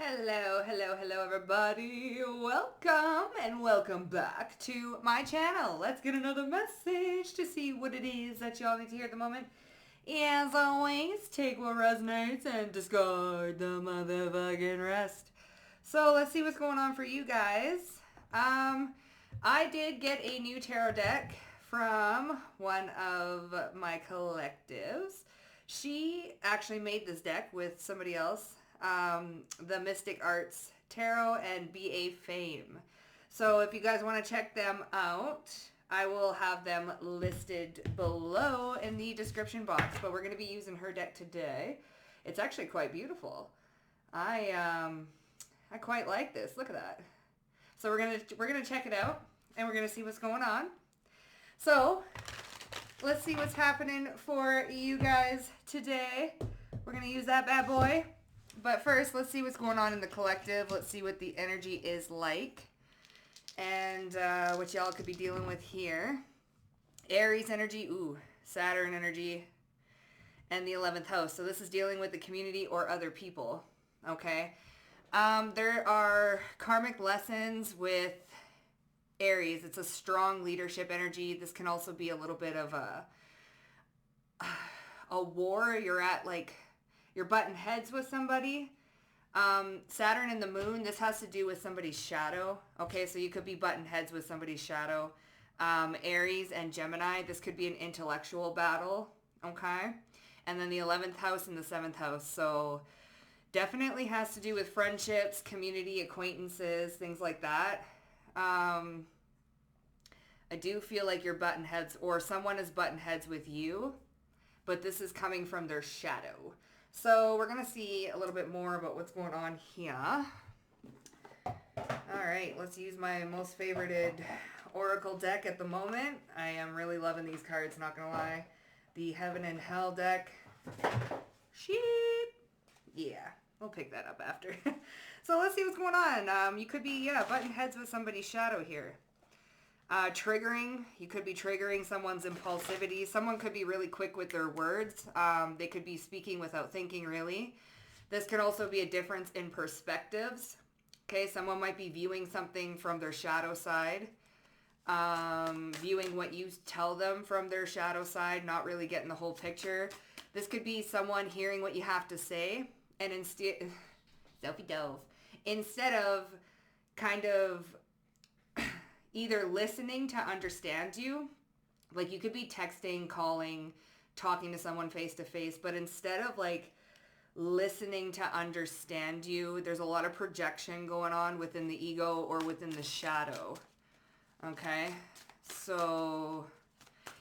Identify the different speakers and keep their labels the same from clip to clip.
Speaker 1: Hello, hello, hello everybody. Welcome and welcome back to my channel. Let's get another message to see what it is that y'all need to hear at the moment. As always, take what resonates and discard the motherfucking rest. So let's see what's going on for you guys. I did get a new tarot deck from one of my collectives. She actually made this deck with somebody else, the Mystic Arts Tarot and BA Fame. So if you guys want to check them out, I will have them listed below in the description box. But we're going to be using her deck today. It's actually quite beautiful. I quite like this. Look at that. So we're gonna check it out and we're gonna see what's going on. So let's see what's happening for you guys today. We're gonna use that bad boy. But first, let's see what's going on in the collective. Let's see what the energy is like and what y'all could be dealing with here. Aries energy, ooh, Saturn energy, and the 11th house. So this is dealing with the community or other people, okay? There are karmic lessons with Aries. It's a strong leadership energy. This can also be a little bit of a war. You're butting heads with somebody. Saturn and the moon, this has to do with somebody's shadow. Okay, so you could be butting heads with somebody's shadow. Aries and Gemini, this could be an intellectual battle. Okay, and then the 11th house and the 7th house. So definitely has to do with friendships, community, acquaintances, things like that. I do feel like you're butting heads or someone is butting heads with you, but this is coming from their shadow. So we're going to see a little bit more about what's going on here. All right, let's use my most favorited oracle deck at the moment. I am really loving these cards, not going to lie. The Heaven and Hell deck. Sheep. Yeah, we'll pick that up after. So let's see what's going on. You could be, butting heads with somebody's shadow here. Triggering. You could be triggering someone's impulsivity. Someone could be really quick with their words. They could be speaking without thinking, really. This could also be a difference in perspectives. Okay, someone might be viewing something from their shadow side. Viewing what you tell them from their shadow side, not really getting the whole picture. This could be someone hearing what you have to say and instead of kind of either listening to understand you, like you could be texting, calling, talking to someone face to face, but instead of like listening to understand you, there's a lot of projection going on within the ego or within the shadow. Okay, so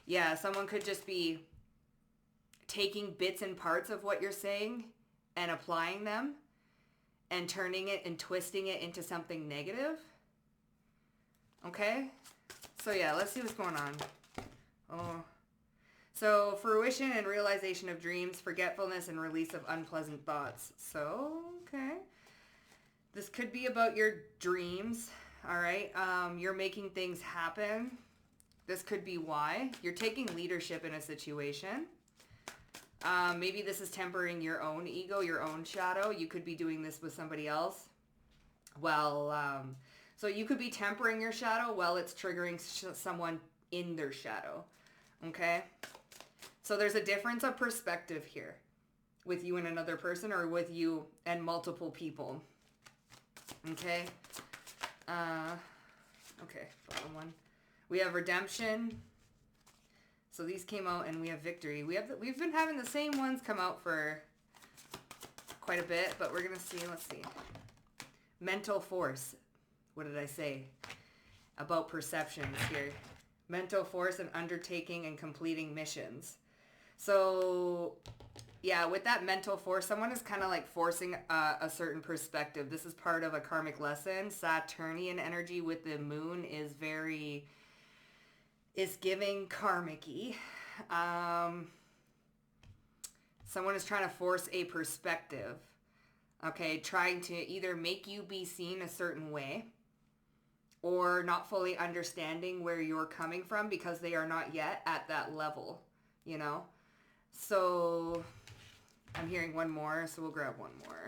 Speaker 1: yeah, someone could just be taking bits and parts of what you're saying and applying them and turning it and twisting it into something negative. Okay, so yeah, let's see what's going on. Oh, so fruition and realization of dreams, forgetfulness and release of unpleasant thoughts. So, okay, this could be about your dreams. All right, you're making things happen. This could be why. You're taking leadership in a situation. Maybe this is tempering your own ego, your own shadow. You could be doing this with somebody else. Well, so you could be tempering your shadow while it's triggering someone in their shadow. Okay? So there's a difference of perspective here with you and another person or with you and multiple people. Okay? Okay, bottom one. We have redemption. So these came out and we have victory. We've been having the same ones come out for quite a bit, but we're going to see, let's see. Mental force. What did I say about perceptions here? Mental force and undertaking and completing missions. So yeah, with that mental force, someone is kind of like forcing a certain perspective. This is part of a karmic lesson. Saturnian energy with the moon is giving karmic-y. Someone is trying to force a perspective. Okay, trying to either make you be seen a certain way or not fully understanding where you're coming from because they are not yet at that level, you know? So I'm hearing one more, so we'll grab one more.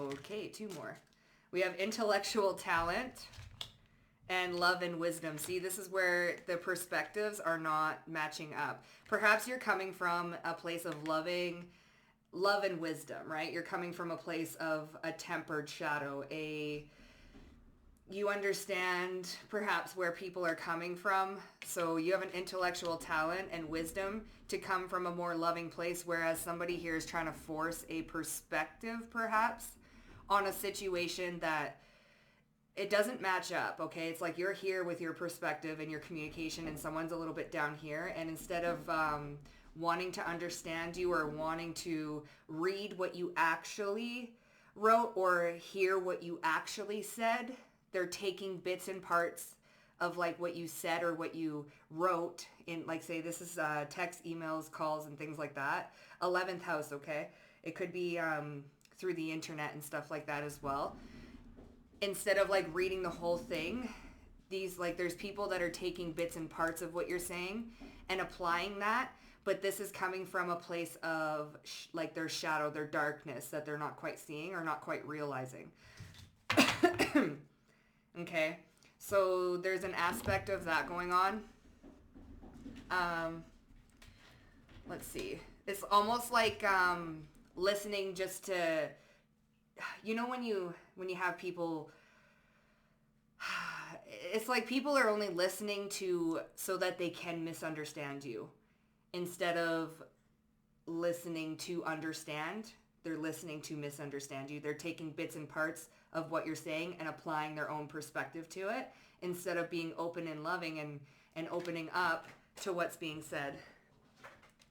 Speaker 1: Okay, 2 more. We have intellectual talent and love and wisdom. See, this is where the perspectives are not matching up. Perhaps you're coming from a place of love and wisdom, right? You're coming from a place of a tempered shadow, you understand perhaps where people are coming from. So you have an intellectual talent and wisdom to come from a more loving place, whereas somebody here is trying to force a perspective perhaps on a situation that it doesn't match up, okay? It's like you're here with your perspective and your communication and someone's a little bit down here, and instead of wanting to understand you or wanting to read what you actually wrote or hear what you actually said, they're taking bits and parts of like what you said or what you wrote in, like, say this is text, emails, calls, and things like that. 11th house, okay? It could be through the internet and stuff like that as well. Instead of like reading the whole thing, there's people that are taking bits and parts of what you're saying and applying that, but this is coming from a place of like their shadow, their darkness that they're not quite seeing or not quite realizing. Okay, so there's an aspect of that going on. Let's see. It's almost like listening just to, you know, when you have people, it's like people are only listening to so that they can misunderstand you instead of listening to understand. They're listening to misunderstand you. They're taking bits and parts of what you're saying and applying their own perspective to it instead of being open and loving and opening up to what's being said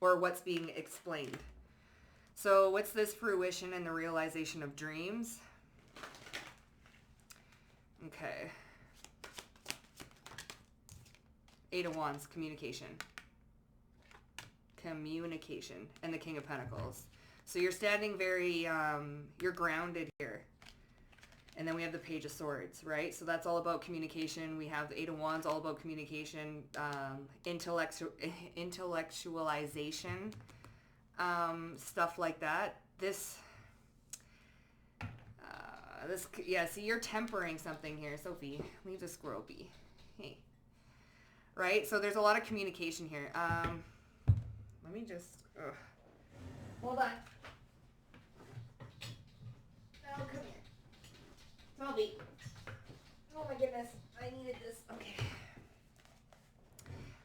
Speaker 1: or what's being explained. So what's this fruition and the realization of dreams? Okay. 8 of Wands, communication. Communication. And the King of Pentacles. So you're standing very, you're grounded here. And then we have the Page of Swords, right? So that's all about communication. We have the 8 of Wands, all about communication, intellectualization, stuff like that. Yeah, see, you're tempering something here. Sophie, leave the squirrel be. Hey. Right? So there's a lot of communication here. Let me just, hold on. Oh, come here. Sophie. Oh my goodness, I needed this. Okay.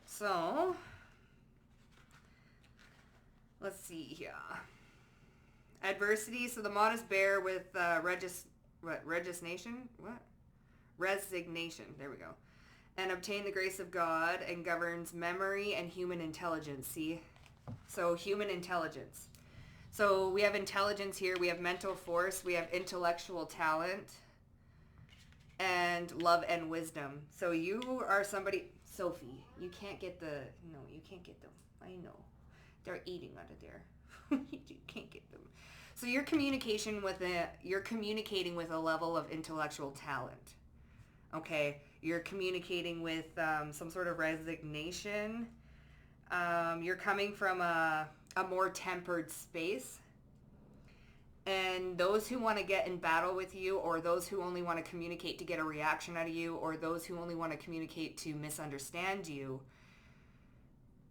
Speaker 1: So, let's see here. Adversity. So the modest bear with resignation. There we go. And obtain the grace of God and governs memory and human intelligence. See? So human intelligence. So we have intelligence here. We have mental force. We have intellectual talent. And love and wisdom. So you are somebody... Sophie, you can't get the... No, you can't get them. I know. They're eating out of there. You can't get them. So you're communicating with a level of intellectual talent. Okay? You're communicating with some sort of resignation. You're coming from a more tempered space. And those who want to get in battle with you, or those who only want to communicate to get a reaction out of you, or those who only want to communicate to misunderstand you,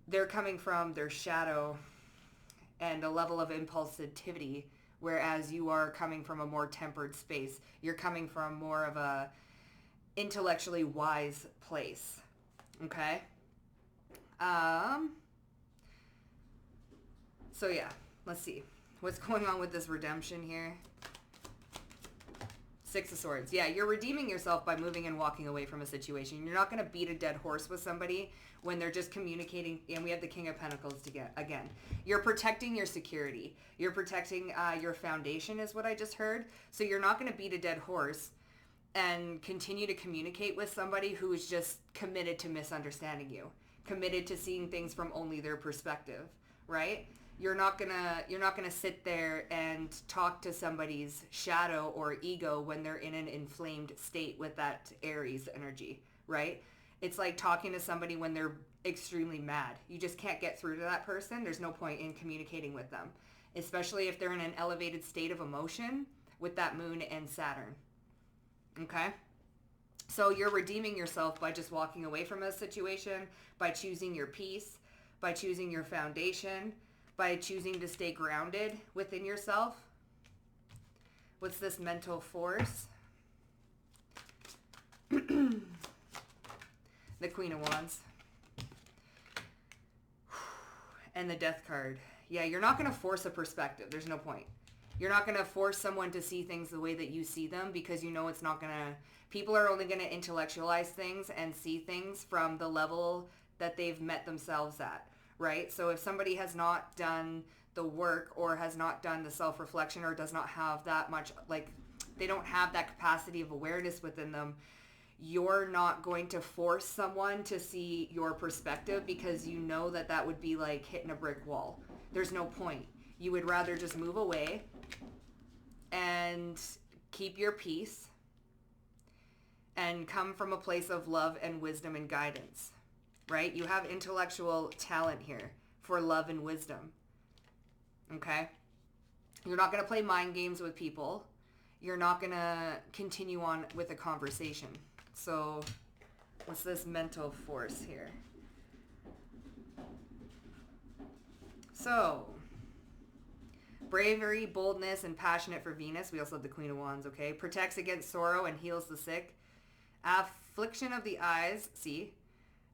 Speaker 1: they're coming from their shadow and a level of impulsivity, whereas you are coming from a more tempered space. You're coming from more of a intellectually wise place. Okay? So yeah, let's see. What's going on with this redemption here? 6 of Swords. Yeah, you're redeeming yourself by moving and walking away from a situation. You're not going to beat a dead horse with somebody when they're just communicating. And we have the King of Pentacles again. You're protecting your security. You're protecting your foundation is what I just heard. So you're not going to beat a dead horse and continue to communicate with somebody who is just committed to misunderstanding you. Committed to seeing things from only their perspective, right? You're not gonna sit there and talk to somebody's shadow or ego when they're in an inflamed state with that Aries energy, right? It's like talking to somebody when they're extremely mad. You just can't get through to that person. There's no point in communicating with them, especially if they're in an elevated state of emotion with that moon and Saturn. Okay? So you're redeeming yourself by just walking away from a situation, by choosing your peace, by choosing your foundation, by choosing to stay grounded within yourself. What's this mental force? The Queen of Wands. And the Death card. Yeah, you're not going to force a perspective. There's no point. You're not going to force someone to see things the way that you see them, because you know it's not going to... People are only going to intellectualize things and see things from the level that they've met themselves at, right? So if somebody has not done the work or has not done the self-reflection or does not have that much, like, they don't have that capacity of awareness within them, you're not going to force someone to see your perspective, because you know that that would be like hitting a brick wall. There's no point. You would rather just move away and keep your peace and come from a place of love and wisdom and guidance, right? You have intellectual talent here for love and wisdom, okay? You're not going to play mind games with people. You're not going to continue on with a conversation. So what's this mental force here? So bravery, boldness, and passionate for Venus. We also have the Queen of Wands, okay? Protects against sorrow and heals the sick. Affliction of the eyes, see?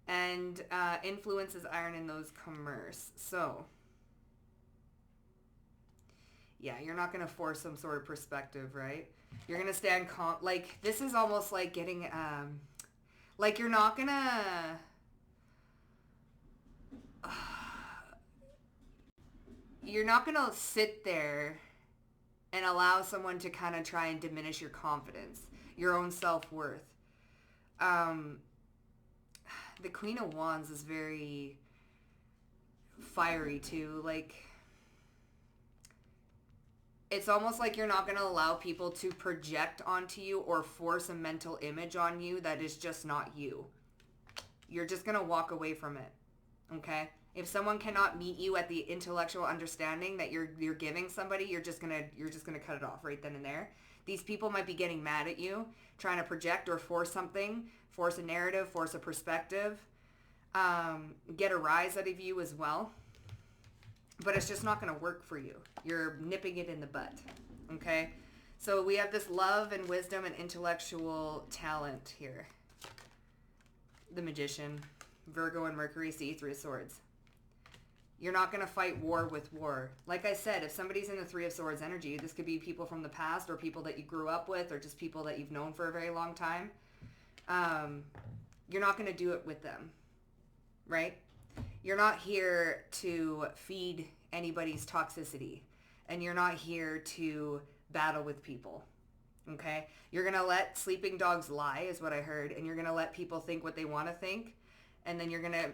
Speaker 1: And influences iron in those commerce. So, yeah, you're not going to force some sort of perspective, right? You're going to stand calm. Like, this is almost like getting, like, you're not going to... You're not going to sit there and allow someone to kind of try and diminish your confidence, your own self-worth. The Queen of Wands is very fiery too. Like, it's almost like you're not going to allow people to project onto you or force a mental image on you that is just not you. You're just going to walk away from it. Okay? If someone cannot meet you at the intellectual understanding that you're giving somebody, you're just gonna cut it off right then and there. These people might be getting mad at you, trying to project or force something, force a narrative, force a perspective, get a rise out of you as well. But it's just not gonna work for you. You're nipping it in the butt. Okay? So we have this love and wisdom and intellectual talent here. The Magician, Virgo and Mercury, see, Three of Swords. You're not going to fight war with war. Like I said, if somebody's in the Three of Swords energy, this could be people from the past or people that you grew up with or just people that you've known for a very long time. You're not going to do it with them, right? You're not here to feed anybody's toxicity, and you're not here to battle with people, okay? You're going to let sleeping dogs lie, is what I heard, and you're going to let people think what they want to think, and then you're going to...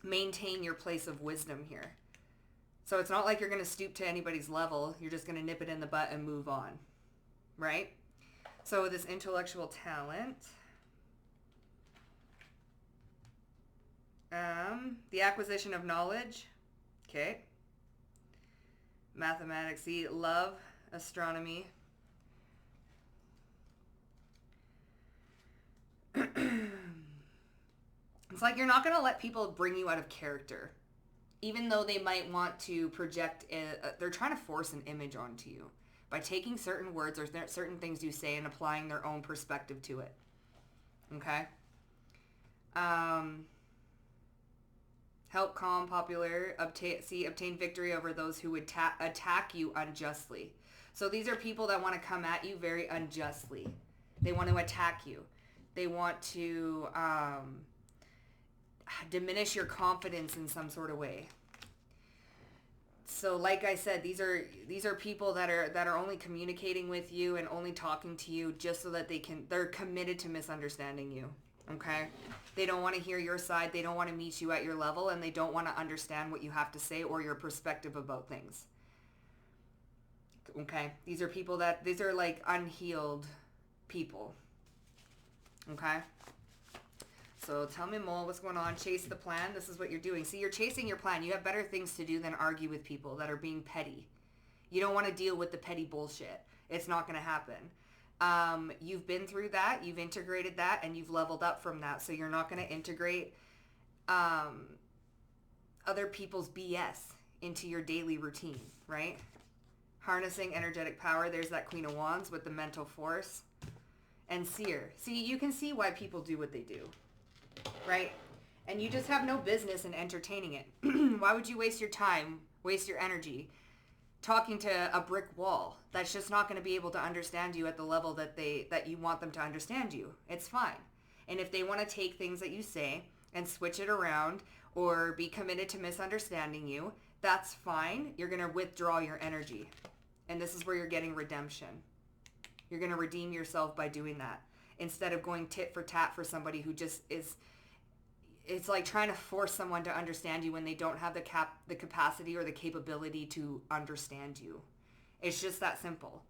Speaker 1: maintain your place of wisdom here. So it's not like you're going to stoop to anybody's level. You're just going to nip it in the butt and move on, right? So this intellectual talent, the acquisition of knowledge, okay. Mathematics, see, love, astronomy. It's like you're not going to let people bring you out of character. Even though they might want to project, they're trying to force an image onto you by taking certain words or certain things you say and applying their own perspective to it. Okay? Help calm, popular, obtain victory over those who would attack you unjustly. So these are people that want to come at you very unjustly. They want to attack you. They want to... diminish your confidence in some sort of way. So like I said, these are people that are only communicating with you and only talking to you just so that they're committed to misunderstanding you. Okay? They don't want to hear your side, they don't want to meet you at your level, and they don't want to understand what you have to say or your perspective about things. Okay? These are like unhealed people. Okay? So tell me more, what's going on? Chase the plan. This is what you're doing. See, you're chasing your plan. You have better things to do than argue with people that are being petty. You don't want to deal with the petty bullshit. It's not going to happen. You've been through that, you've integrated that, and you've leveled up from that. So you're not going to integrate other people's BS into your daily routine, right? Harnessing energetic power. There's that Queen of Wands with the mental force. And seer. See, you can see why people do what they do, right? And you just have no business in entertaining it. Why would you waste your time, waste your energy talking to a brick wall that's just not going to be able to understand you at the level that you want them to understand you? It's fine. And if they want to take things that you say and switch it around or be committed to misunderstanding you, that's fine. You're going to withdraw your energy. And this is where you're getting redemption. You're going to redeem yourself by doing that. Instead of going tit for tat for somebody who just is, it's like trying to force someone to understand you when they don't have the capacity or the capability to understand you. It's just that simple.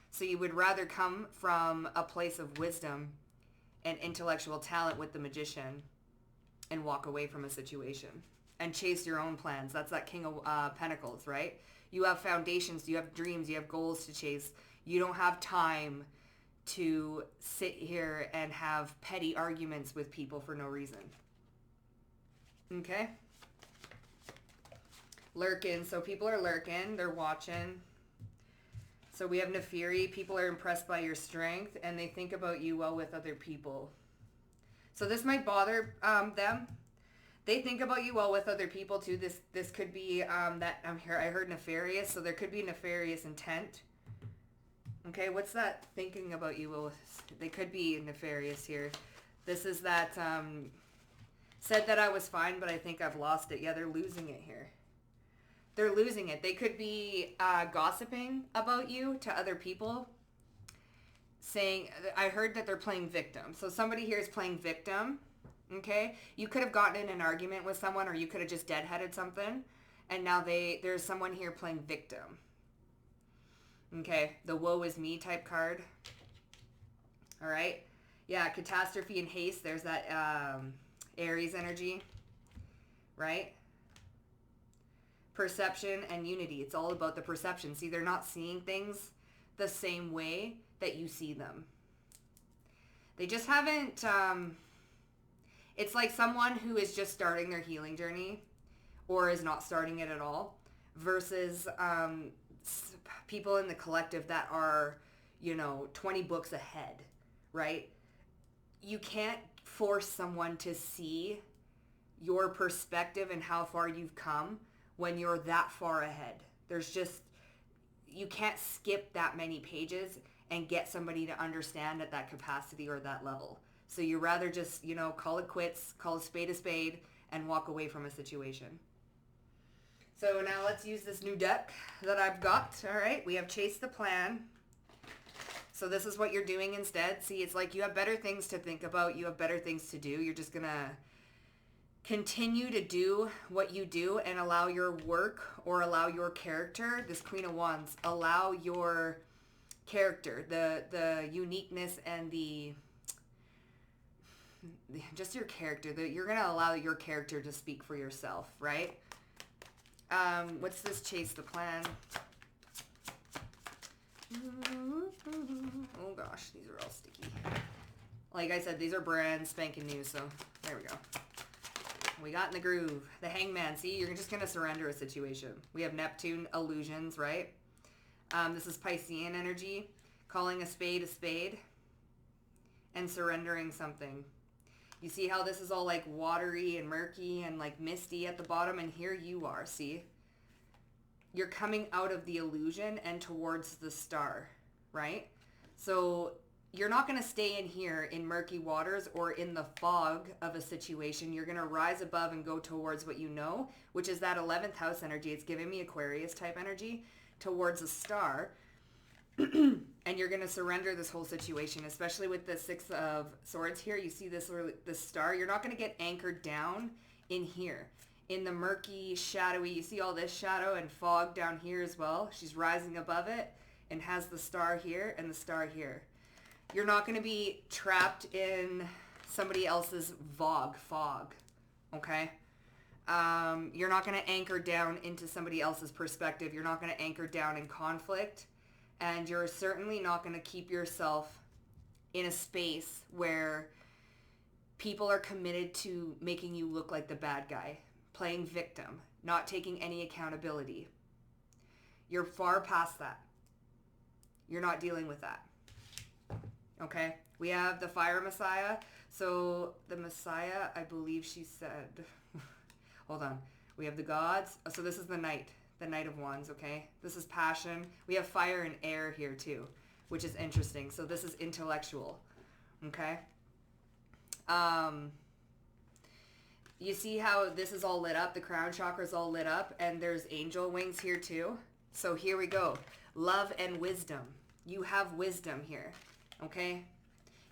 Speaker 1: So you would rather come from a place of wisdom and intellectual talent with the magician and walk away from a situation and chase your own plans. That's that King of Pentacles, right? You have foundations, you have dreams, you have goals to chase. You don't have time to sit here and have petty arguments with people for no reason. Okay? Lurking. So people are lurking. They're watching. So we have Neferi. People are impressed by your strength and they think about you well with other people. So this might bother them. They think about you well with other people too. This could be that I'm here. I heard nefarious. So there could be nefarious intent. Okay, what's that thinking about you? Well, they could be nefarious here. This is that, said that I was fine, but I think I've lost it. Yeah, they're losing it here. They're losing it. They could be gossiping about you to other people. Saying, I heard that they're playing victim. So somebody here is playing victim. Okay? You could have gotten in an argument with someone or you could have just deadheaded something. And now there's someone here playing victim. Okay, the woe is me type card. All right. Yeah, catastrophe and haste. There's that Aries energy, right? Perception and unity. It's all about the perception. See, they're not seeing things the same way that you see them. They just haven't, it's like someone who is just starting their healing journey or is not starting it at all versus people in the collective that are, 20 books ahead, right? You can't force someone to see your perspective and how far you've come when you're that far ahead. You can't skip that many pages and get somebody to understand at that capacity or that level. So you rather just, call it quits, call a spade, and walk away from a situation. So now let's use this new deck that I've got. All right, we have Chase the Plan. So this is what you're doing instead. See, it's like you have better things to think about. You have better things to do. You're just going to continue to do what you do and allow your work or allow your character, this Queen of Wands, allow your character, the uniqueness and just your character. You're going to allow your character to speak for yourself, right? What's this Chase the Plan? Oh gosh, these are all sticky. Like I said, these are brand spanking new, so there we go. We got in the groove. The Hangman. See, you're just going to surrender a situation. We have Neptune illusions, right? This is Piscean energy. Calling a spade, and surrendering something. You see how this is all like watery and murky and like misty at the bottom, and here you are, see? You're coming out of the illusion and towards the star, right? So you're not going to stay in here in murky waters or in the fog of a situation. You're going to rise above and go towards what you know, which is that 11th house energy. It's giving me Aquarius type energy towards a star. And you're going to surrender this whole situation, especially with the 6 of Swords here. You see this star. You're not going to get anchored down in here. In the murky, shadowy, you see all this shadow and fog down here as well. She's rising above it and has the star here and the star here. You're not going to be trapped in somebody else's fog, okay? You're not going to anchor down into somebody else's perspective. You're not going to anchor down in conflict. And you're certainly not going to keep yourself in a space where people are committed to making you look like the bad guy, playing victim, not taking any accountability. You're far past that. You're not dealing with that. Okay? We have the fire Messiah. So the Messiah, I believe she said... Hold on. We have the gods. So this is the Knight of Wands, okay? This is passion. We have fire and air here too, which is interesting. So this is intellectual, okay? You see how this is all lit up? The crown chakra is all lit up, and there's angel wings here too. So here we go. Love and wisdom. You have wisdom here, okay?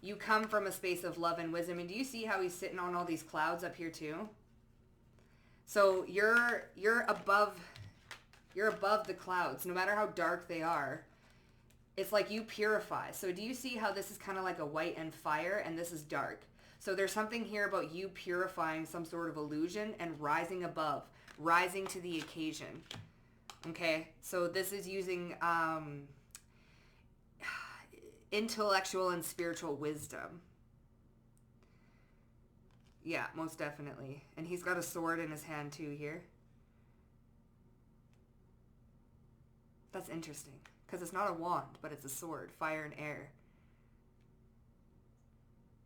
Speaker 1: You come from a space of love and wisdom. And do you see how he's sitting on all these clouds up here too? So you're above the clouds, no matter how dark they are. It's like you purify. So do you see how this is kind of like a white and fire, and this is dark? So there's something here about you purifying some sort of illusion and rising above, rising to the occasion. Okay, so this is using intellectual and spiritual wisdom. Yeah, most definitely. And he's got a sword in his hand too here. That's interesting, because it's not a wand, but it's a sword, fire and air.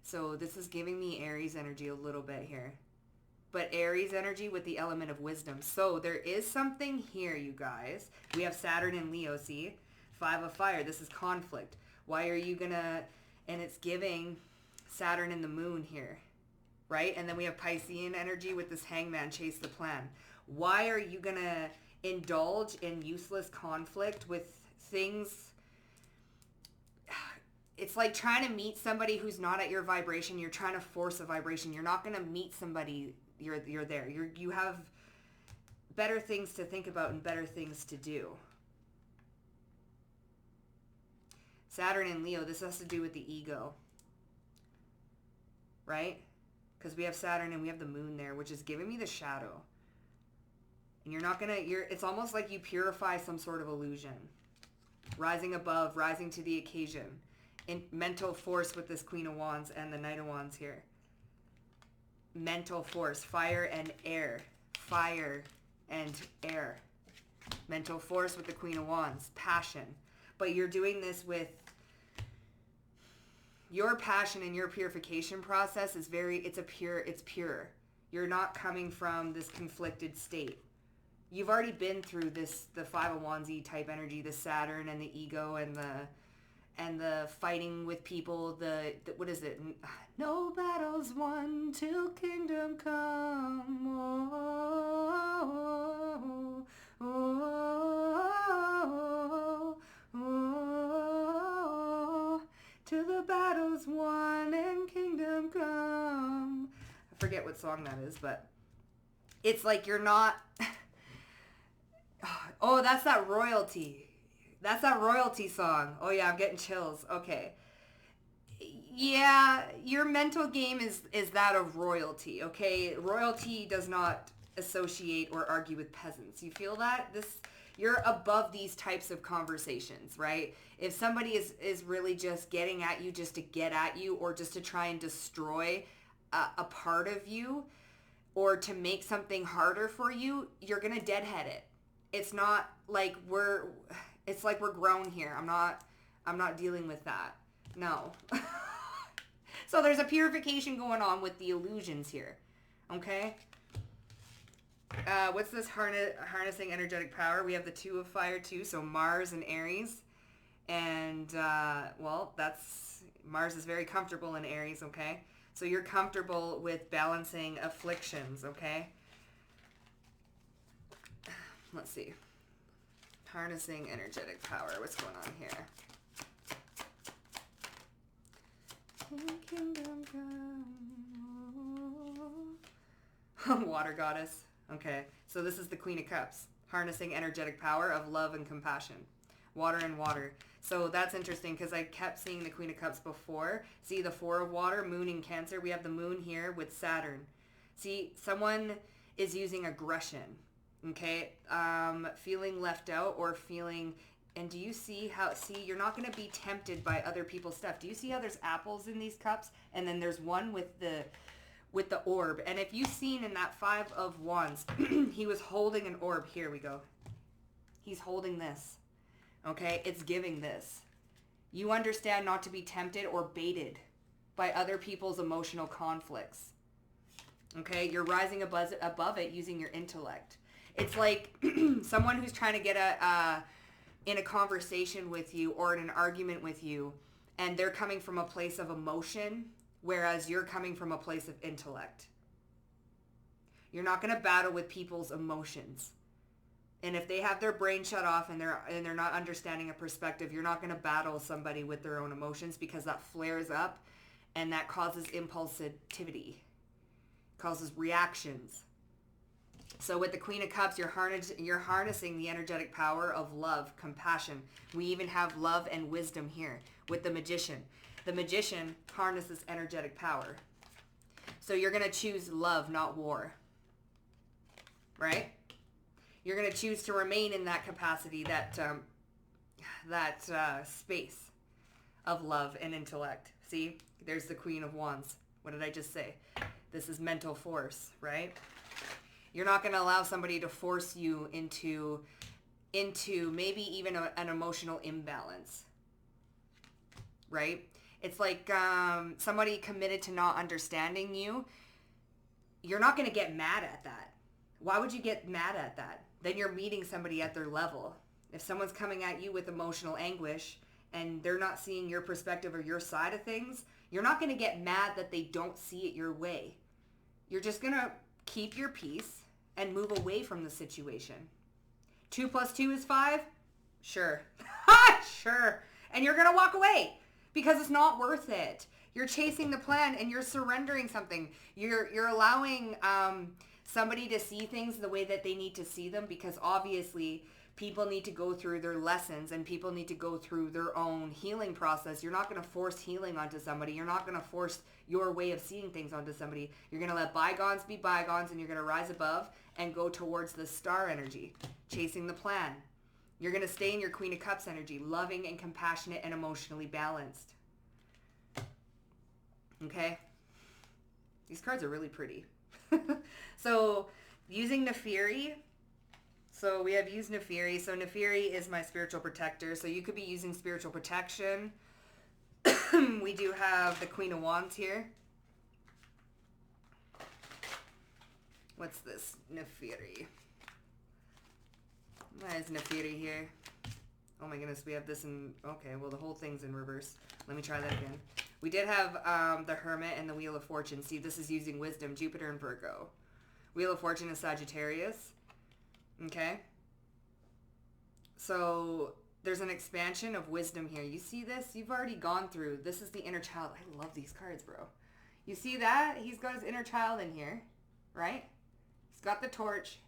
Speaker 1: So this is giving me Aries energy a little bit here. But Aries energy with the element of wisdom. So there is something here, you guys. We have Saturn and Leo, see? 5 of fire. This is conflict. Why are you gonna... And it's giving Saturn and the moon here, right? And then we have Piscean energy with this hangman, chase the plan. Why are you gonna indulge in useless conflict with things... It's like trying to meet somebody who's not at your vibration. You're trying to force a vibration. You're not going to meet somebody. You're there. You have better things to think about and better things to do. Saturn and Leo, this has to do with the ego. Right? Because we have Saturn and we have the moon there, which is giving me the shadow. And you're not going to... It's almost like you purify some sort of illusion. Rising above, rising to the occasion. In mental force with this Queen of Wands and the Knight of Wands here. Mental force, fire and air. Fire and air. Mental force with the Queen of Wands, passion. But you're doing this with your passion, and your purification process is it's pure. You're not coming from this conflicted state. You've already been through this, the 5 of Wands-y type energy, the Saturn and the ego and the fighting with people, the what is it? No battles won till kingdom come. Oh, oh, oh, oh, till the battles won and kingdom come. I forget what song that is, but it's like you're not... Oh, that's that royalty. That's that royalty song. Oh yeah, I'm getting chills. Okay. Yeah, your mental game is that of royalty, okay? Royalty does not associate or argue with peasants. You feel that? You're above these types of conversations, right? If somebody is really just getting at you just to get at you, or just to try and destroy a part of you, or to make something harder for you, you're going to deadhead it. It's not like it's like we're grown here. I'm not dealing with that. No. So there's a purification going on with the illusions here. Okay? What's this harnessing energetic power? We have the 2 of fire too, so Mars and Aries. And, well, Mars is very comfortable in Aries, okay? So you're comfortable with balancing afflictions, okay? Let's see. Harnessing energetic power. What's going on here? Kingdom come. Water goddess. Okay. So this is the Queen of Cups. Harnessing energetic power of love and compassion. Water and water. So that's interesting because I kept seeing the Queen of Cups before. See the 4 of water, moon in Cancer. We have the moon here with Saturn. See, someone is using aggression. Okay, feeling left out or feeling, and do you see how, see, you're not going to be tempted by other people's stuff. Do you see how there's apples in these cups? And then there's one with the orb. And if you've seen in that 5 of Wands, he was holding an orb. Here we go. He's holding this. Okay, it's giving this. You understand not to be tempted or baited by other people's emotional conflicts. Okay, you're rising above it using your intellect. It's like someone who's trying to get in a conversation with you or in an argument with you, and they're coming from a place of emotion, whereas you're coming from a place of intellect. You're not going to battle with people's emotions. And if they have their brain shut off and they're not understanding a perspective, you're not going to battle somebody with their own emotions, because that flares up and that causes impulsivity, causes reactions. So with the Queen of Cups, you're harnessing the energetic power of love, compassion. We even have love and wisdom here with the Magician. The Magician harnesses energetic power. So you're going to choose love, not war. Right? You're going to choose to remain in that capacity, that space of love and intellect. See? There's the Queen of Wands. What did I just say? This is mental force, right? You're not going to allow somebody to force you into maybe even an emotional imbalance, right? It's like somebody committed to not understanding you. You're not going to get mad at that. Why would you get mad at that? Then you're meeting somebody at their level. If someone's coming at you with emotional anguish and they're not seeing your perspective or your side of things, you're not going to get mad that they don't see it your way. You're just going to keep your peace and move away from the situation. 2 + 2 is 5? Sure. Sure. And you're going to walk away because it's not worth it. You're chasing the plan and you're surrendering something. You're allowing somebody to see things the way that they need to see them, because obviously people need to go through their lessons and people need to go through their own healing process. You're not going to force healing onto somebody. You're not going to force your way of seeing things onto somebody. You're going to let bygones be bygones, and you're going to rise above and go towards the star energy, chasing the plan. You're going to stay in your Queen of Cups energy, loving and compassionate and emotionally balanced. Okay? These cards are really pretty. So, using Neferi. So, we have used Neferi. So, Neferi is my spiritual protector. So, you could be using spiritual protection. We do have the Queen of Wands here. What's this? Neferi. Why is Neferi here? Oh my goodness, we have this in... Okay, well, the whole thing's in reverse. Let me try that again. We did have the Hermit and the Wheel of Fortune. See, this is using wisdom, Jupiter and Virgo. Wheel of Fortune is Sagittarius. Okay? So, there's an expansion of wisdom here. You see this? You've already gone through. This is the inner child. I love these cards, bro. You see that? He's got his inner child in here, right? He's got the torch.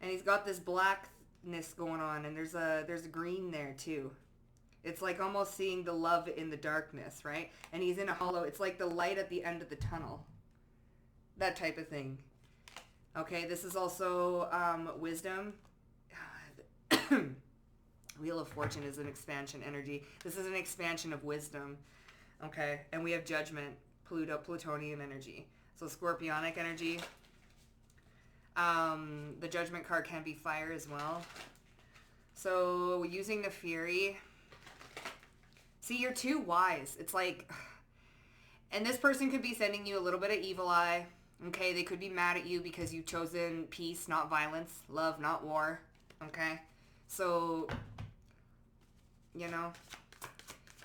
Speaker 1: And he's got this blackness going on. And there's a green there, too. It's like almost seeing the love in the darkness, right? And he's in a hollow. It's like the light at the end of the tunnel. That type of thing. Okay, this is also wisdom. Wheel of Fortune is an expansion energy. This is an expansion of wisdom. Okay, and we have judgment, Plutonian energy. So scorpionic energy. The judgment card can be fire as well. So using the Fury. See, you're too wise. It's like, and this person could be sending you a little bit of evil eye. Okay, they could be mad at you because you've chosen peace, not violence. Love, not war. Okay, so, you know,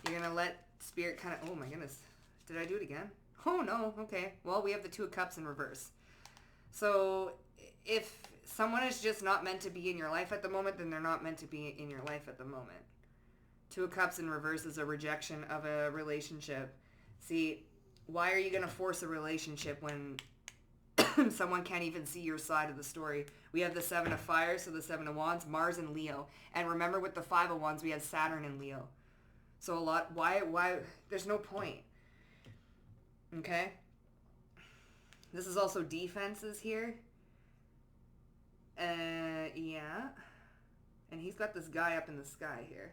Speaker 1: you're going to let spirit kind of, oh my goodness. Did I do it again? Oh no, okay. Well, we have the 2 of Cups in reverse. So, if someone is just not meant to be in your life at the moment, then they're not meant to be in your life at the moment. 2 of Cups in reverse is a rejection of a relationship. See, why are you going to force a relationship when someone can't even see your side of the story? We have the 7 of Fire, so the 7 of Wands, Mars and Leo. And remember with the 5 of Wands, we have Saturn and Leo. So why, there's no point. Okay? This is also defenses here. Yeah. And he's got this guy up in the sky here.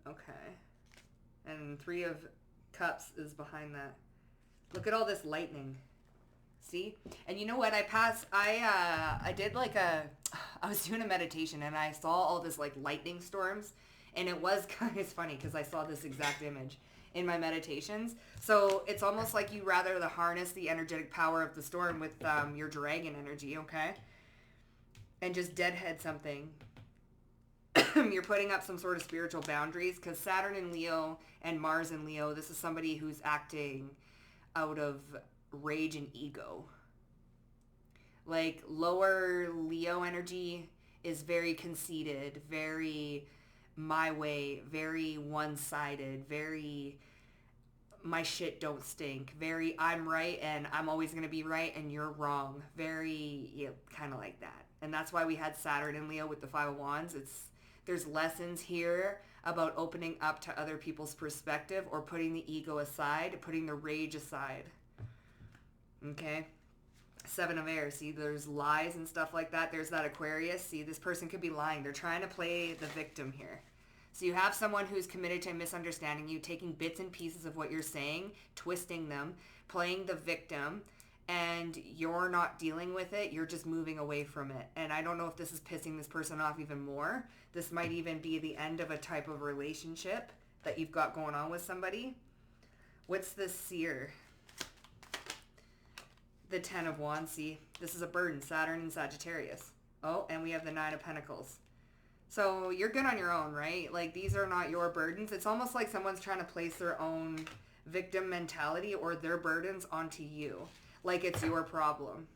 Speaker 1: Okay. And 3 of Cups is behind that. Look at all this lightning. See? And you know what? I did like I was doing a meditation and I saw all this like lightning storms. And it was kind of funny because I saw this exact image in my meditations. So it's almost like you rather harness the energetic power of the storm with your dragon energy, okay? And just deadhead something. You're putting up some sort of spiritual boundaries because Saturn in Leo and Mars in Leo, this is somebody who's acting out of rage and ego. Like lower Leo energy is very conceited, very my way, very one-sided, very my shit don't stink, very I'm right and I'm always going to be right and you're wrong, very kind of like that. And that's why we had Saturn in Leo with the 5 of Wands. There's lessons here about opening up to other people's perspective or putting the ego aside, putting the rage aside. Okay? 7 of Air. See, there's lies and stuff like that. There's that Aquarius. See, this person could be lying. They're trying to play the victim here. So you have someone who's committed to misunderstanding you, taking bits and pieces of what you're saying, twisting them, playing the victim, and you're not dealing with it. You're just moving away from it. And I don't know if this is pissing this person off even more. This might even be the end of a type of relationship that you've got going on with somebody. What's this seer? The 10 of Wands. See, this is a burden. Saturn and Sagittarius. Oh, and we have the 9 of Pentacles. So you're good on your own, right? Like these are not your burdens. It's almost like someone's trying to place their own victim mentality or their burdens onto you. Like it's your problem.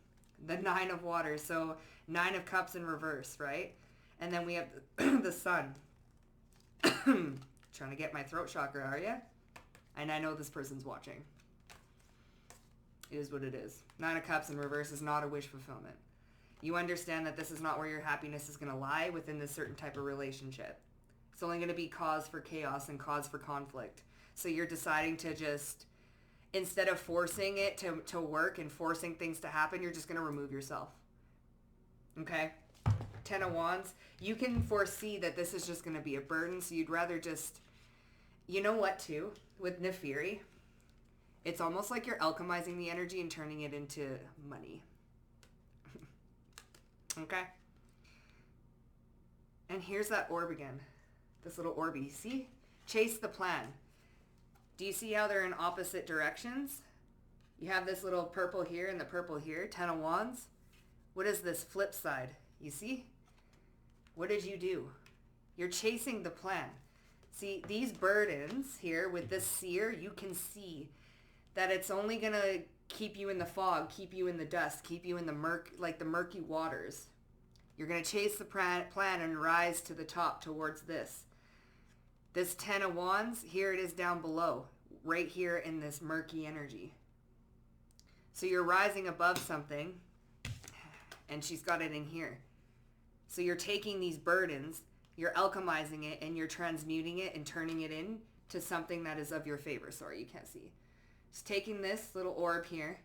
Speaker 1: The 9 of Waters. So 9 of Cups in reverse, right? And then we have the Sun. Trying to get my throat chakra, are you? And I know this person's watching. It is what it is. 9 of Cups in reverse is not a wish fulfillment. You understand that this is not where your happiness is going to lie within this certain type of relationship. It's only going to be cause for chaos and cause for conflict. So you're deciding to just, instead of forcing it to work and forcing things to happen, you're just going to remove yourself. Okay? 10 of Wands. You can foresee that this is just going to be a burden, so you'd rather just, you know what too? With Neferi, it's almost like you're alchemizing the energy and turning it into money. Okay? And here's that orb again. This little orby. See? Chase the plan. Do you see how they're in opposite directions? You have this little purple here and the purple here. 10 of Wands. What is this flip side? You see? What did you do? You're chasing the plan. See, these burdens here with this seer, you can see that it's only going to keep you in the fog, keep you in the dust, keep you in the like the murky waters. You're going to chase the plan and rise to the top towards this. This 10 of Wands, here it is down below, right here in this murky energy. So you're rising above something, and she's got it in here. So you're taking these burdens, you're alchemizing it, and you're transmuting it and turning it into something that is of your favor. Sorry, you can't see. Just taking this little orb here,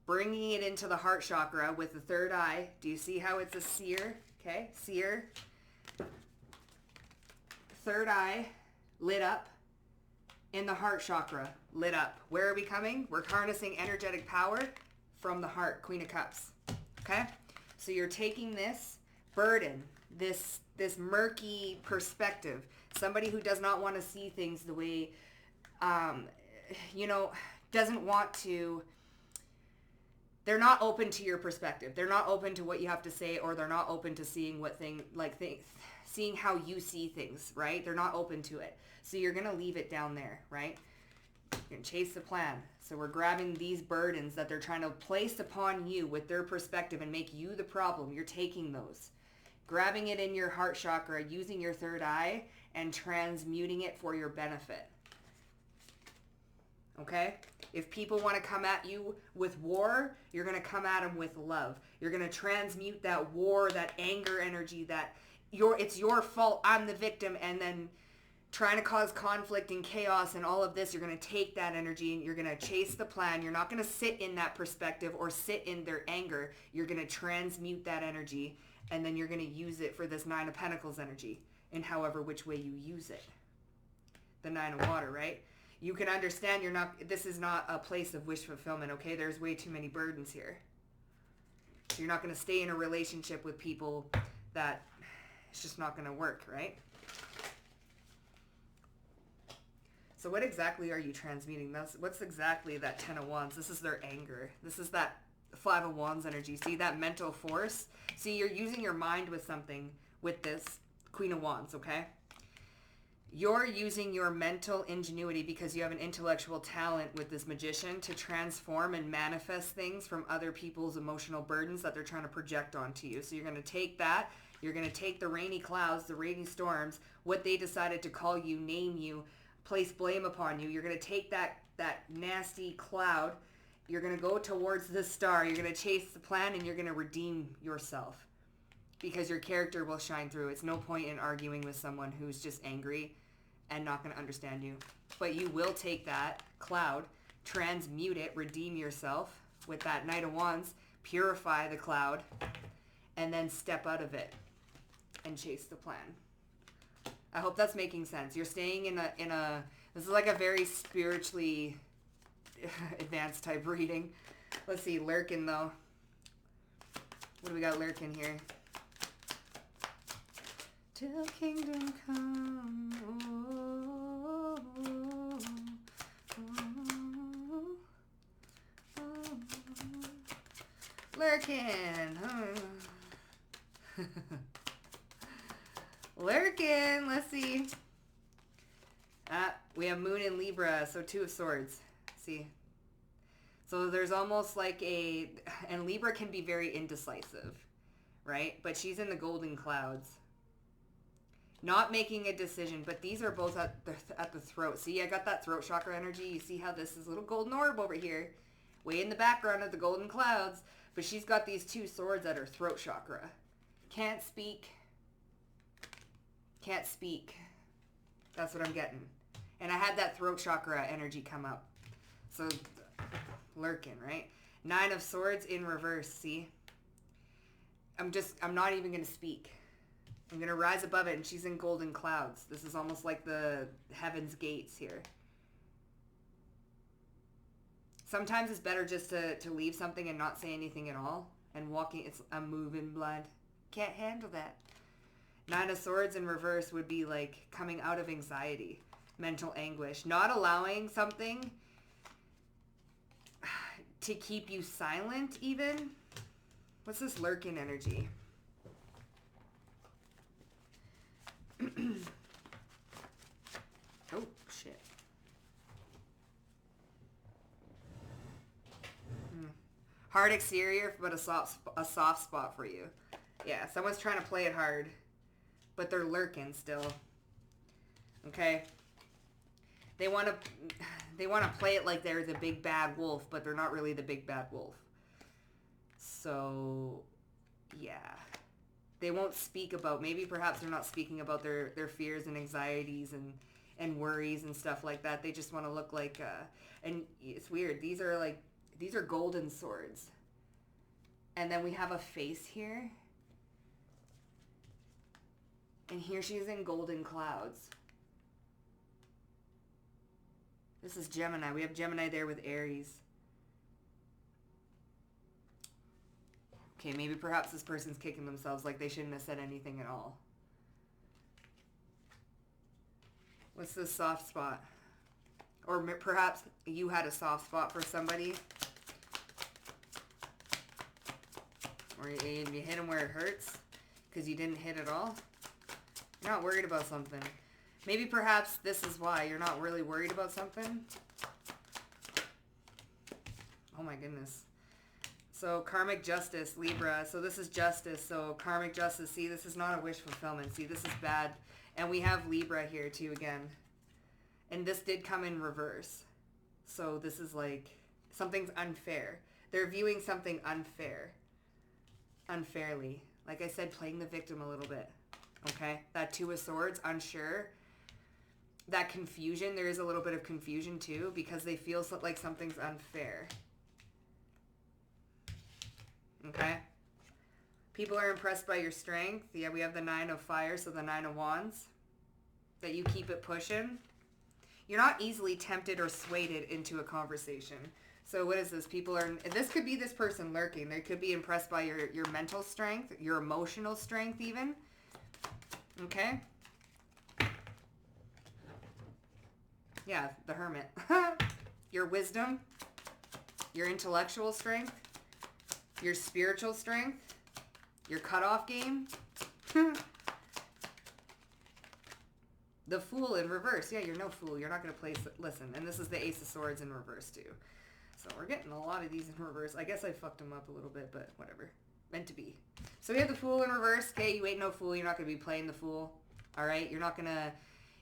Speaker 1: bringing it into the heart chakra with the third eye. Do you see how it's a seer? Okay, seer. Third eye lit up in the heart chakra, lit up. Where are we coming? We're harnessing energetic power from the heart, Queen of Cups. Okay? So you're taking this burden, this murky perspective, somebody who does not want to see things the way, doesn't want to, they're not open to your perspective. They're not open to what you have to say, or they're not open to seeing seeing how you see things, right? They're not open to it. So you're going to leave it down there, right? You're going to chase the plan. So we're grabbing these burdens that they're trying to place upon you with their perspective and make you the problem. You're taking those, grabbing it in your heart chakra, using your third eye, and transmuting it for your benefit. Okay? If people want to come at you with war, you're going to come at them with love. You're going to transmute that war, that anger energy, that it's your fault, I'm the victim, and then trying to cause conflict and chaos and all of this, you're going to take that energy and you're going to chase the plan. You're not going to sit in that perspective or sit in their anger. You're going to transmute that energy, and then you're going to use it for this Nine of Pentacles energy in however which way you use it. The Nine of Water, right? You can understand this is not a place of wish fulfillment, okay? There's way too many burdens here. So you're not going to stay in a relationship with people that it's just not going to work, right? So what exactly are you transmuting? What's exactly that Ten of Wands? This is their anger. This is that Five of Wands energy. See that mental force? See, you're using your mind with something with this Queen of Wands, okay? You're using your mental ingenuity because you have an intellectual talent with this Magician to transform and manifest things from other people's emotional burdens that they're trying to project onto you. So you're going to take that. You're going to take the rainy clouds, the rainy storms, what they decided to call you, name you, place blame upon you. You're going to take that nasty cloud. You're going to go towards the star. You're going to chase the plan, and you're going to redeem yourself because your character will shine through. It's no point in arguing with someone who's just angry and not going to understand you. But you will take that cloud, transmute it, redeem yourself with that Knight of Wands, purify the cloud, and then step out of it and chase the plan. I hope that's making sense. You're staying in a this is like a very spiritually advanced type reading. Let's see, lurking though. What do we got lurking here? Till kingdom come. Oh, oh, oh, oh, oh. Lurking. Huh. Lurking. Let's see. We have Moon in Libra, so Two of Swords. See? So there's almost like and Libra can be very indecisive, right? But she's in the golden clouds. Not making a decision, but these are both at the throat. See, I got that throat chakra energy. You see how this is a little golden orb over here, way in the background of the golden clouds, but she's got these two swords at her throat chakra. Can't speak. Can't speak. That's what I'm getting. And I had that throat chakra energy come up. So, lurking, right? Nine of Swords in reverse, see? I'm not even going to speak. I'm going to rise above it, and she's in golden clouds. This is almost like the heaven's gates here. Sometimes it's better just to leave something and not say anything at all. And walking, I'm moving blood. Can't handle that. Nine of Swords in reverse would be like coming out of anxiety, mental anguish, not allowing something to keep you silent even. What's this lurking energy? Oh, shit. Hard exterior, but a soft spot for you. Yeah, someone's trying to play it hard, but they're lurking still. Okay? They want to play it like they're the big bad wolf, but they're not really the big bad wolf. So, yeah. They won't speak about, maybe perhaps they're not speaking about their fears and anxieties and worries and stuff like that. They just want to look like, and it's weird. These are golden swords. And then we have a face here. And here she's in golden clouds. This is Gemini. We have Gemini there with Aries. Okay, maybe perhaps this person's kicking themselves like they shouldn't have said anything at all. What's this soft spot? Or perhaps you had a soft spot for somebody. Or you hit them where it hurts because you didn't hit at all. You're not worried about something. Maybe perhaps this is why you're not really worried about something. Oh my goodness. So karmic justice, Libra. So this is justice. So karmic justice. See, this is not a wish fulfillment. See, this is bad. And we have Libra here too again. And this did come in reverse. So this is like something's unfair. They're viewing something unfair. Unfairly. Like I said, playing the victim a little bit. Okay? That Two of Swords, unsure. that confusion, there is a little bit of confusion too, because they feel like something's unfair. Okay? People are impressed by your strength. Yeah, we have the 9 of fire, so the 9 of wands. That you keep it pushing. You're not easily tempted or swayed into a conversation. So what is this? This could be this person lurking. They could be impressed by your mental strength, your emotional strength even. Okay? Yeah, the hermit. Your wisdom, your intellectual strength, your spiritual strength, your cutoff game. The Fool in reverse. Yeah, you're no fool. You're not going to listen. And this is the Ace of Swords in reverse too. So we're getting a lot of these in reverse. I guess I fucked them up a little bit, but whatever. Meant to be. So we have the Fool in reverse. Okay, you ain't no fool. You're not going to be playing the fool. All right? You're not going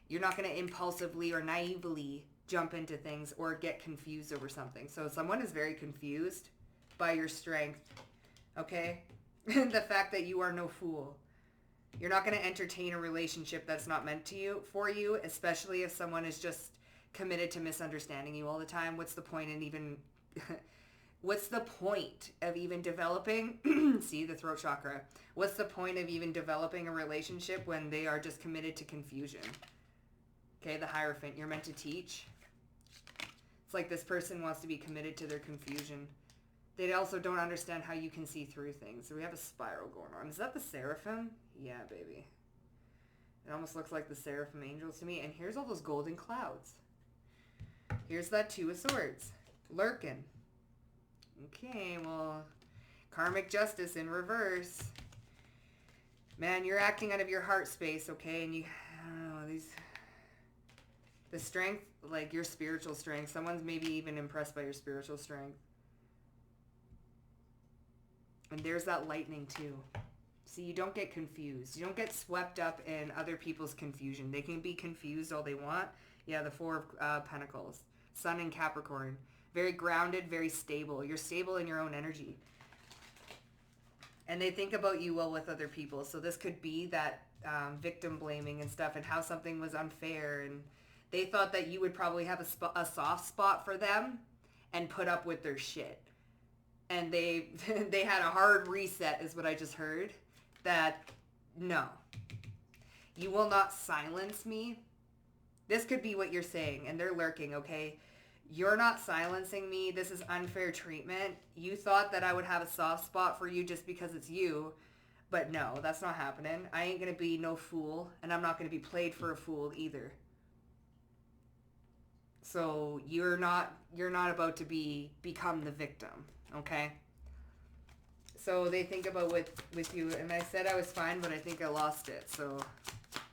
Speaker 1: to impulsively or naively jump into things or get confused over something. So someone is very confused by your strength. Okay? The fact that you are no fool. You're not going to entertain a relationship that's not meant for you, especially if someone is just committed to misunderstanding you all the time. What's the point of even developing, see the throat chakra, what's the point of even developing a relationship when they are just committed to confusion? Okay, the Hierophant, you're meant to teach. It's like this person wants to be committed to their confusion. They also don't understand how you can see through things. So we have a spiral going on. Is that the Seraphim? Yeah, baby. It almost looks like the Seraphim angels to me. And here's all those golden clouds. Here's that 2 of Swords. Lurking. Okay, well, karmic justice in reverse. Man, you're acting out of your heart space, okay? And I don't know, the strength, like your spiritual strength. Someone's maybe even impressed by your spiritual strength. And there's that lightning too. See, you don't get confused. You don't get swept up in other people's confusion. They can be confused all they want. Yeah, the 4 of Pentacles. Sun in Capricorn. Very grounded, very stable. You're stable in your own energy. And they think about you well with other people. So this could be that victim blaming and stuff and how something was unfair. And they thought that you would probably have a soft spot for them and put up with their shit. And they had a hard reset is what I just heard. That, no. You will not silence me. This could be what you're saying. And they're lurking, okay? You're not silencing me. This is unfair treatment. You thought that I would have a soft spot for you just because it's you. But no, that's not happening. I ain't going to be no fool. And I'm not going to be played for a fool either. So you're not about to become the victim. Okay? So they think about with you, and I said I was fine, but I think I lost it. So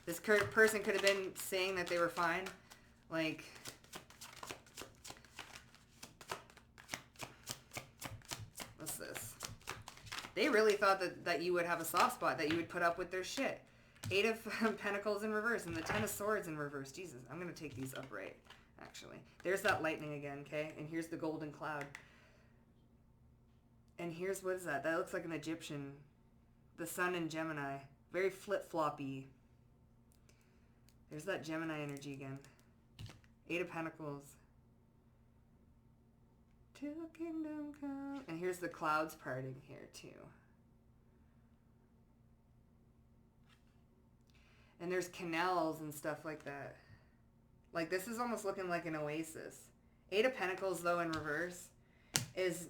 Speaker 1: this person could have been saying that they were fine. Like, what's this? They really thought that you would have a soft spot, that you would put up with their shit. 8 of Pentacles in reverse, and the 10 of Swords in reverse. Jesus, I'm going to take these upright, actually. There's that lightning again, okay? And here's the golden cloud. And here's, what is that? That looks like an Egyptian. The Sun in Gemini. Very flip-floppy. There's that Gemini energy again. 8 of Pentacles. To the kingdom come. And here's the clouds parting here too. And there's canals and stuff like that. Like this is almost looking like an oasis. 8 of Pentacles though in reverse is...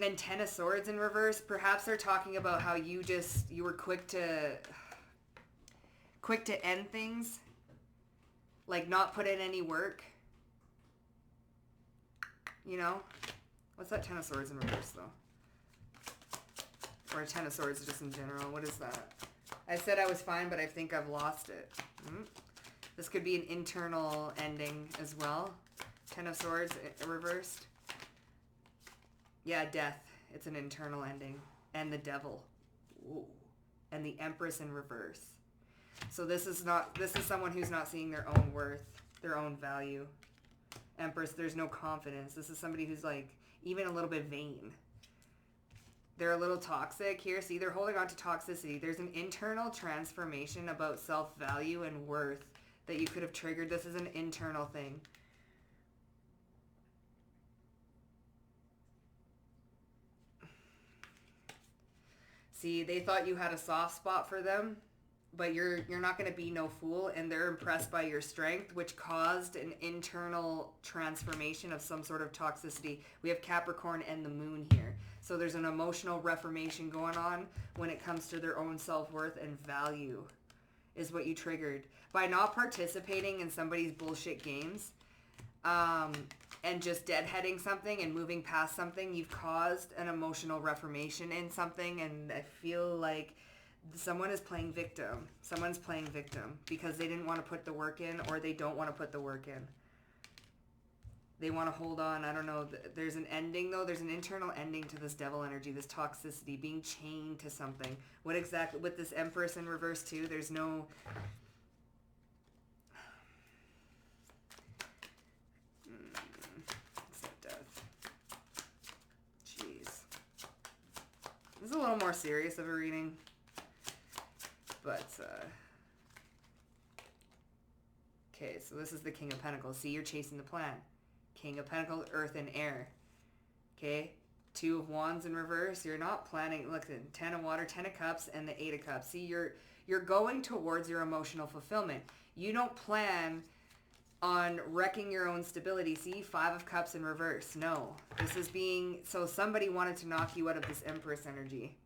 Speaker 1: And 10 of Swords in reverse. Perhaps they're talking about how you were quick to end things. Like not put in any work. You know? What's that 10 of Swords in reverse though? Or 10 of Swords just in general. What is that? I said I was fine, but I think I've lost it. This could be an internal ending as well. 10 of Swords reversed. Yeah, death. It's an internal ending. And the devil. Ooh. And the Empress in reverse. So this is someone who's not seeing their own worth, their own value. Empress, there's no confidence. This is somebody who's like even a little bit vain. They're a little toxic here. See, they're holding on to toxicity. There's an internal transformation about self-value and worth that you could have triggered. This is an internal thing. See, they thought you had a soft spot for them, but you're not going to be no fool, and they're impressed by your strength, which caused an internal transformation of some sort of toxicity. We have Capricorn and the moon here. So there's an emotional reformation going on when it comes to their own self-worth and value is what you triggered. By not participating in somebody's bullshit games, and just deadheading something and moving past something, you've caused an emotional reformation in something, and I feel like someone is playing victim. Someone's playing victim because they didn't want to put the work in, or they don't want to put the work in. They want to hold on. I don't know. There's an ending, though. There's an internal ending to this devil energy, this toxicity, being chained to something. What exactly, with this Empress in reverse, too, there's no... Accept death. Jeez. This is a little more serious of a reading. But, okay, so this is the King of Pentacles. See, you're chasing the plan. King of Pentacles, Earth and Air. Okay, 2 of Wands in reverse. You're not planning. Look, 10 of Water, 10 of Cups, and the 8 of Cups. See, you're going towards your emotional fulfillment. You don't plan on wrecking your own stability. See, 5 of Cups in reverse. No, this is being... So somebody wanted to knock you out of this Empress energy.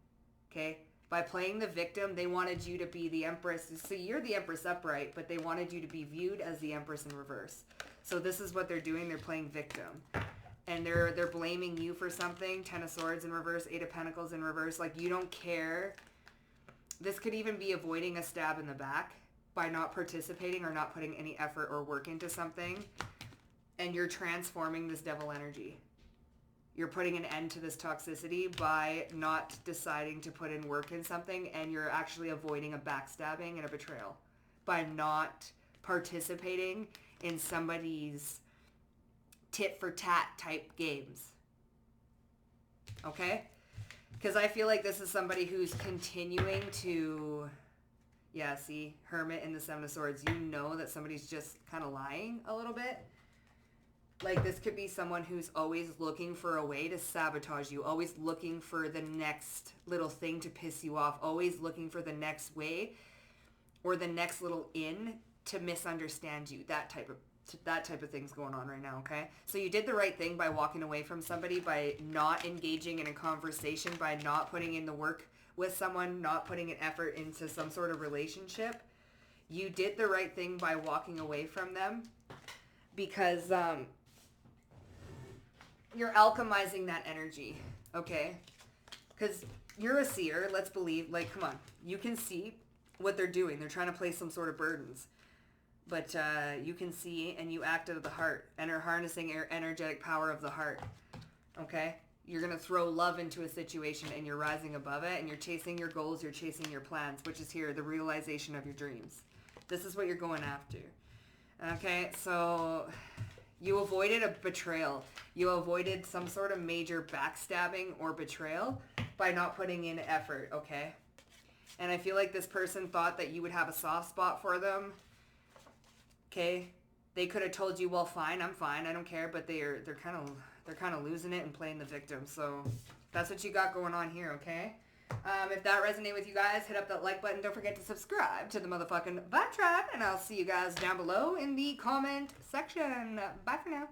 Speaker 1: Okay? By playing the victim, they wanted you to be the Empress. So you're the Empress upright, but they wanted you to be viewed as the Empress in reverse. So this is what they're doing. They're playing victim. And they're blaming you for something. 10 of Swords in reverse, 8 of Pentacles in reverse. Like, you don't care. This could even be avoiding a stab in the back by not participating or not putting any effort or work into something. And you're transforming this devil energy. You're putting an end to this toxicity by not deciding to put in work in something, and you're actually avoiding a backstabbing and a betrayal by not participating in somebody's tit-for-tat type games. Okay? Because I feel like this is somebody who's continuing to... Yeah, see? Hermit and the 7 of Swords. You know that somebody's just kind of lying a little bit. Like, this could be someone who's always looking for a way to sabotage you, always looking for the next little thing to piss you off, always looking for the next way or the next little in to misunderstand you. That type of thing's going on right now, okay? So you did the right thing by walking away from somebody, by not engaging in a conversation, by not putting in the work with someone, not putting an effort into some sort of relationship. You did the right thing by walking away from them because... you're alchemizing that energy, okay? Because you're a seer, let's believe. Like, come on. You can see what they're doing. They're trying to place some sort of burdens. But you can see and you act out of the heart and are harnessing your energetic power of the heart, okay? You're going to throw love into a situation and you're rising above it and you're chasing your goals, you're chasing your plans, which is here, the realization of your dreams. This is what you're going after, okay? So... you avoided a betrayal. You avoided some sort of major backstabbing or betrayal by not putting in effort, okay? And I feel like this person thought that you would have a soft spot for them, okay? They could have told you, well, fine, I'm fine, I don't care, but they're kind of losing it and playing the victim. So that's what you got going on here, okay? If that resonated with you guys, hit up that like button. Don't forget to subscribe to the motherfucking Vibe Tribe. And I'll see you guys down below in the comment section. Bye for now.